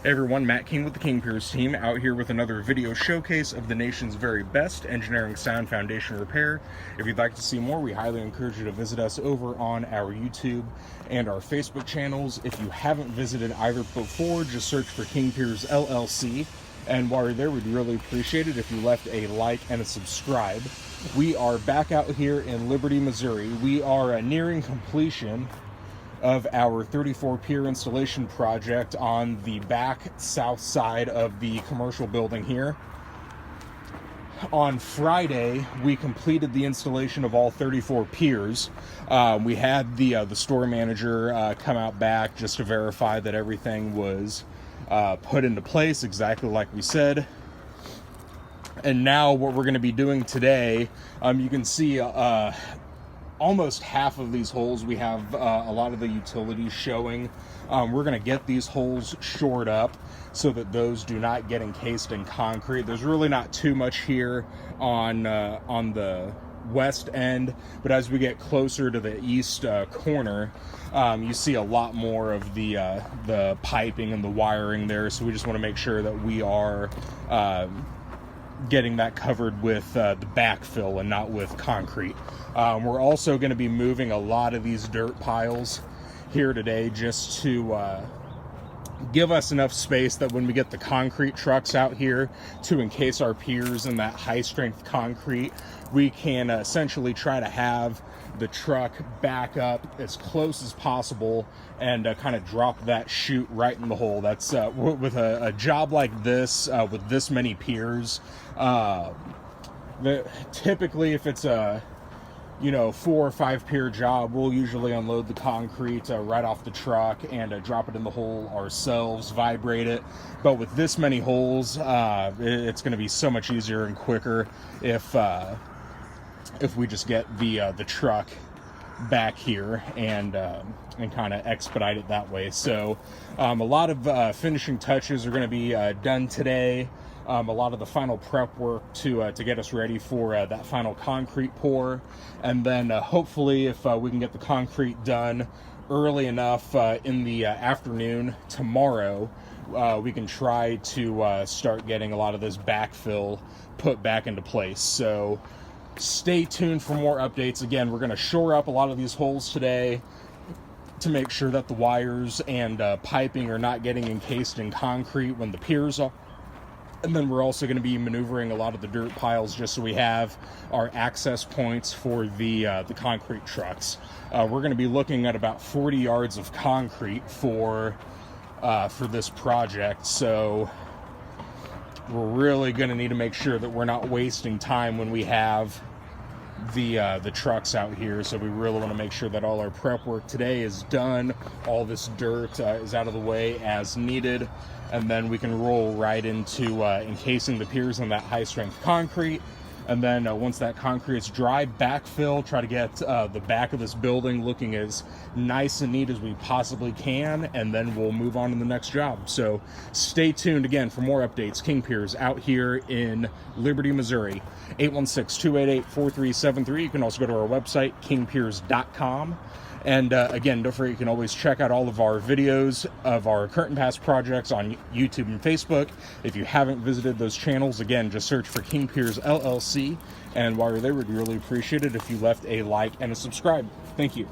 Hey everyone, Matt King with the King Piers team out here with another video showcase of the nation's very best engineering sound foundation repair. If you'd like to see more, we highly encourage you to visit us over on our YouTube and our Facebook channels. If you haven't visited either before, just search for King Piers LLC. And while you're there, we'd really appreciate it if you left a like and a subscribe. We are back out here in Liberty, Missouri. We are nearing completion of our 34 pier installation project on the back south side of the commercial building here. On Friday, we completed the installation of all 34 piers. We had the store manager come out back just to verify that everything was put into place exactly like we said. And now what we're going to be doing today, you can see almost half of these holes we have a lot of the utilities showing. We're going to get these holes shored up so that those do not get encased in concrete. There's really not too much here on the west end, but as we get closer to the east corner, you see a lot more of the piping and the wiring there, so we just want to make sure that we are getting that covered with the backfill and not with concrete. We're also going to be moving a lot of these dirt piles here today just to give us enough space that when we get the concrete trucks out here to encase our piers in that high strength concrete, we can essentially try to have the truck back up as close as possible and kind of drop that chute right in the hole. That's with a job like this, with this many piers, typically if it's a 4 or 5 pier job, we'll usually unload the concrete right off the truck and drop it in the hole ourselves, vibrate it. But with this many holes, it's going to be so much easier and quicker if we just get the truck back here and kind of expedite it that way. So a lot of finishing touches are going to be done today. A lot of the final prep work to get us ready for that final concrete pour, and then hopefully if we can get the concrete done early enough in the afternoon tomorrow, we can try to start getting a lot of this backfill put back into place. So stay tuned for more updates. Again, we're going to shore up a lot of these holes today to make sure that the wires and piping are not getting encased in concrete when the piers are. And then we're also going to be maneuvering a lot of the dirt piles just so we have our access points for the concrete trucks. We're going to be looking at about 40 yards of concrete for this project, so we're really going to need to make sure that we're not wasting time when we have the trucks out here. So we really want to make sure that all our prep work today is done, all this dirt is out of the way as needed, and then we can roll right into encasing the piers in that high strength concrete. And then once that concrete's dry, backfill, try to get the back of this building looking as nice and neat as we possibly can, and then we'll move on to the next job. So stay tuned again for more updates. King Piers out here in Liberty, Missouri. 816-288-4373. You can also go to our website, kingpiers.com. And again, don't forget, you can always check out all of our videos of our current and past projects on YouTube and Facebook. If you haven't visited those channels, again, just search for King Piers LLC. And while you're there, we'd really appreciate it if you left a like and a subscribe. Thank you.